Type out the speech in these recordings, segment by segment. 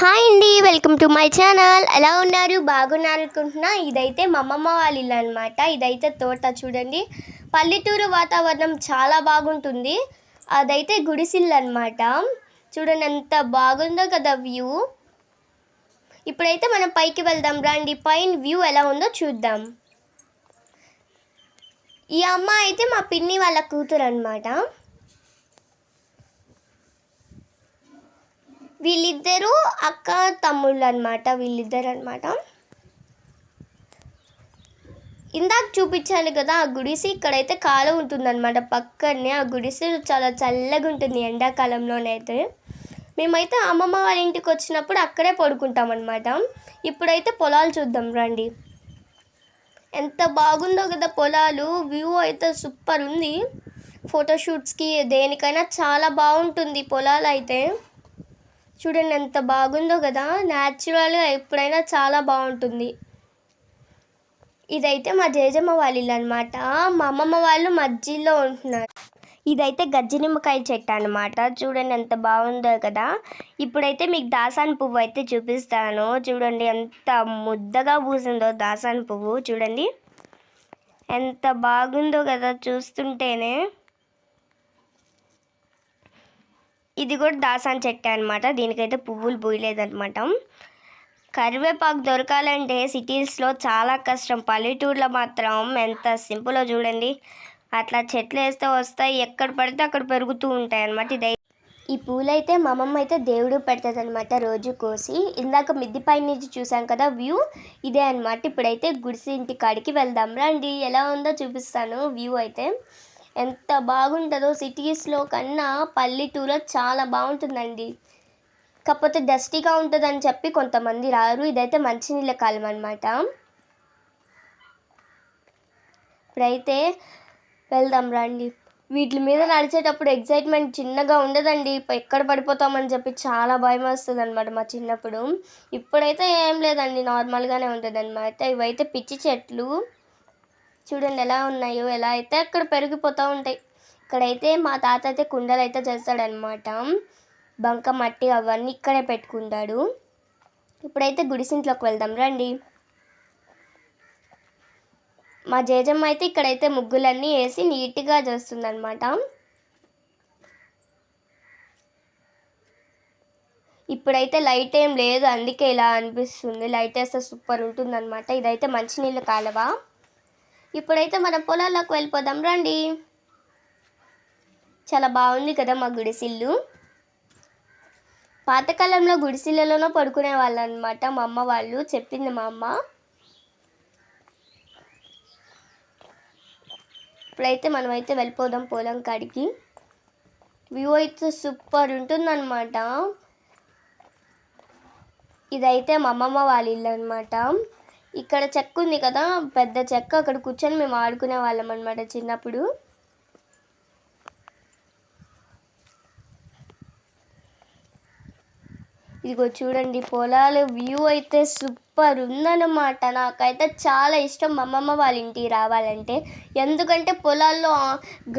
Hi అండి, welcome to my channel. ఎలా ఉన్నారు? బాగున్నారు అనుకుంటున్నా. ఇదైతే మా అమ్మమ్మ వాళ్ళ ఇల్లు అనమాట. ఇదైతే తోట చూడండి. పల్లెటూరు వాతావరణం చాలా బాగుంటుంది. అదైతే గుడిసిల్లు అనమాట. చూడండి ఎంత బాగుందో కదా వ్యూ. ఇప్పుడైతే మనం పైకి వెళ్దాం రండి. పైన వ్యూ ఎలా ఉందో చూద్దాం. ఈ అమ్మ అయితే మా పిన్ని వాళ్ళ కూతురు అనమాట. వీళ్ళిద్దరూ అక్క తమ్ముళ్ళు అనమాట. వీళ్ళిద్దరు అనమాట. ఇందాక చూపించాను కదా ఆ గుడిసి, ఇక్కడైతే కాలువ ఉంటుందన్నమాట పక్కనే. ఆ గుడిసి చాలా చల్లగా ఉంటుంది ఎండాకాలంలోనైతే. మేమైతే అమ్మమ్మ వాళ్ళ ఇంటికి వచ్చినప్పుడు అక్కడే పడుకుంటాం అనమాట. ఇప్పుడైతే పొలాలు చూద్దాం రండి. ఎంత బాగుందో కదా పొలాలు. వ్యూ అయితే సూపర్ ఉంది. ఫోటోషూట్స్కి దేనికైనా చాలా బాగుంటుంది పొలాలు అయితే. చూడండి ఎంత బాగుందో కదా. న్యాచురల్గా ఎప్పుడైనా చాలా బాగుంటుంది. ఇదైతే మా జేజమ్మ వాళ్ళ ఇల్లు అనమాట. మా అమ్మమ్మ వాళ్ళు మధ్యలో ఉంటున్నారు. ఇదైతే గజ్జి నిమ్మకాయ చెట్టు అనమాట. చూడండి ఎంత బాగుందో కదా. ఇప్పుడైతే మీకు దాసాని పువ్వు అయితే చూపిస్తాను. చూడండి ఎంత ముద్దగా పూసిందో దాసాని పువ్వు. చూడండి ఎంత బాగుందో కదా చూస్తుంటేనే. ఇది కూడా దాసాని చెట్టు అనమాట. దీనికైతే పువ్వులు పూయలేదన్నమాట. కరివేపాకు దొరకాలంటే సిటీస్లో చాలా కష్టం. పల్లెటూరులో మాత్రం ఎంత సింపుల్లో చూడండి. అట్లా చెట్లు వేస్తే వస్తాయి, ఎక్కడ పడితే అక్కడ పెరుగుతూ ఉంటాయి అన్నమాట. ఈ పూలైతే మా అమ్మమ్మ అయితే దేవుడు పెడుతుంది అనమాట రోజు కోసి. ఇందాక మిద్ది పై నుంచి చూసాం కదా వ్యూ, ఇదే అనమాట. ఇప్పుడైతే గుడిసి ఇంటి కాడికి వెళ్దాం రండి. ఎలా ఉందో చూపిస్తాను వ్యూ అయితే. ఎంత బాగుంటుందో. సిటీస్లో కన్నా పల్లెటూరులో చాలా బాగుంటుందండి. కాకపోతే డస్టీగా ఉంటుందని చెప్పి కొంతమంది రారు. ఇదైతే మంచినీళ్ళ కాలం అనమాట. ఇప్పుడైతే వెళ్దాం రండి. వీటి మీద నడిచేటప్పుడు ఎగ్జైట్మెంట్ చిన్నగా ఉండదండి. ఎక్కడ పడిపోతామని చెప్పి చాలా భయం వస్తుంది అనమాట మా చిన్నప్పుడు. ఇప్పుడైతే ఏం లేదండి, నార్మల్గానే ఉంటుంది అనమాట. ఇవైతే పిచ్చి చెట్లు చూడండి ఎలా ఉన్నాయో. ఎలా అయితే అక్కడ పెరిగిపోతూ ఉంటాయి. ఇక్కడైతే మా తాత అయితే కుండలు అయితే చేస్తాడనమాట. బంక మట్టి అవన్నీ ఇక్కడే పెట్టుకుంటాడు. ఇప్పుడైతే గుడిసింట్లోకి వెళ్దాం రండి. మా జేజమ్మ అయితే ఇక్కడైతే ముగ్గులన్నీ వేసి నీట్గా చేస్తుందన్నమాట. ఇప్పుడైతే లైట్ ఏం లేదు, అందుకే ఇలా అనిపిస్తుంది. లైట్ వేస్తే సూపర్ ఉంటుందన్నమాట. ఇదైతే మంచినీళ్ళ కాలువ. ఇప్పుడైతే మనం పొలాల్లోకి వెళ్ళిపోదాం రండి. చాలా బాగుంది కదా మా గుడిసిల్లు. పాతకాలంలో గుడిసిళ్ళలోనూ పడుకునే వాళ్ళు అనమాట మా అమ్మ వాళ్ళు, చెప్పింది మా అమ్మ. ఇప్పుడైతే మనమైతే వెళ్ళిపోదాం పొలం కాడికి. వ్యూ అయితే సూపర్ ఉంటుందన్నమాట. ఇదైతే మా అమ్మమ్మ వాళ్ళ ఇల్లు అనమాట. ఇక్కడ చెక్క ఉంది కదా, పెద్ద చెక్క. అక్కడ కూర్చొని మేము ఆడుకునే వాళ్ళం అనమాట చిన్నప్పుడు. ఇదిగో చూడండి పొలాలు. వ్యూ అయితే సూపర్ ఉందన్నమాట. నాకైతే చాలా ఇష్టం మా అమ్మమ్మ వాళ్ళ ఇంటికి రావాలంటే. ఎందుకంటే పొలాల్లో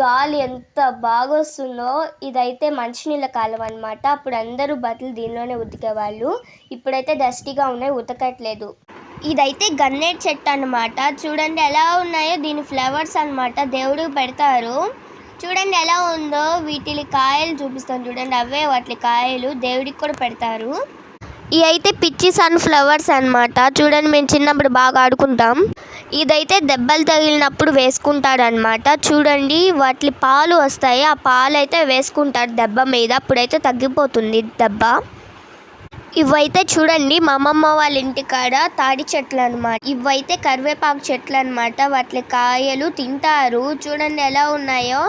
గాలి ఎంత బాగా వస్తుందో. ఇదైతే మంచినీళ్ళ కాలం అనమాట. అప్పుడు అందరూ బట్టలు దీనిలోనే ఉతికేవాళ్ళు. ఇప్పుడైతే డస్టీగా ఉన్నాయి, ఉతకట్లేదు. ఇదైతే గన్నేరు చెట్టు అనమాట. చూడండి ఎలా ఉన్నాయో. దీని ఫ్లవర్స్ అనమాట, దేవుడు పెడతారు. చూడండి ఎలా ఉందో. వీటి కాయలు చూపిస్తాను చూడండి. అవే వాటి కాయలు దేవుడికి కూడా పెడతారు. ఇవి అయితే పిచ్చి సన్ఫ్లవర్స్ అనమాట. చూడండి మేము చిన్నప్పుడు బాగా ఆడుకుంటాం. ఇదైతే దెబ్బలు తగిలినప్పుడు వేసుకుంటారనమాట. చూడండి వాటి పాలు వస్తాయి, ఆ పాలు అయితే వేసుకుంటారు దెబ్బ మీద. అప్పుడైతే తగ్గిపోతుంది దెబ్బ. ఇవైతే చూడండి మా అమ్మమ్మ వాళ్ళ ఇంటికాడ తాడి చెట్లు అనమాట. ఇవైతే కరివేపాకు చెట్లు అనమాట. వాటి కాయలు తింటారు. చూడండి ఎలా ఉన్నాయో.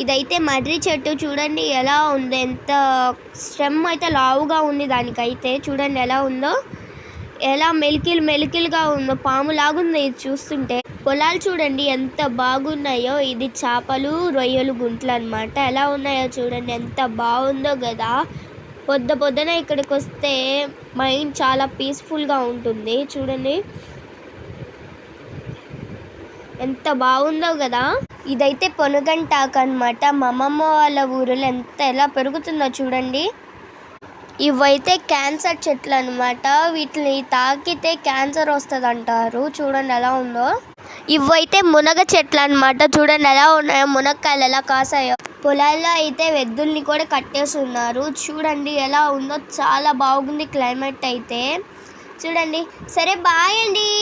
ఇదైతే మర్రి చెట్టు. చూడండి ఎలా ఉంది. ఎంత స్టెమ్ అయితే లావుగా ఉంది దానికైతే. చూడండి ఎలా ఉందో. ఎలా మెలికిలుగా ఉందో. పాము లాగుంది ఇది చూస్తుంటే. పొలాలు చూడండి ఎంత బాగున్నాయో. ఇది చేపలు రొయ్యలు గుంట్లు అనమాట. ఎలా ఉన్నాయో చూడండి. ఎంత బాగుందో కదా. పొద్దున ఇక్కడికి వస్తే మైండ్ చాలా పీస్ఫుల్గా ఉంటుంది. చూడండి ఎంత బాగుందో కదా. ఇదైతే పొనుగంటాకు అనమాట. మా అమ్మమ్మ వాళ్ళ ఊరిలో ఎలా పెరుగుతుందో చూడండి. ఇవైతే క్యాన్సర్ చెట్లు అనమాట. వీటిని తాకితే క్యాన్సర్ వస్తుంది అంటారు. చూడండి ఎలా ఉందో. ఇవైతే మునగ చెట్లు అనమాట. చూడండి ఎలా ఉన్నాయో, మునక్కాయలు ఎలా కాసాయో. పొలాల్లో అయితే వెద్దుల్ని కూడా కట్టేస్తున్నారు. చూడండి ఎలా ఉందో, చాలా బాగుంది క్లైమేట్ అయితే. చూడండి. సరే బాయ్ అండి.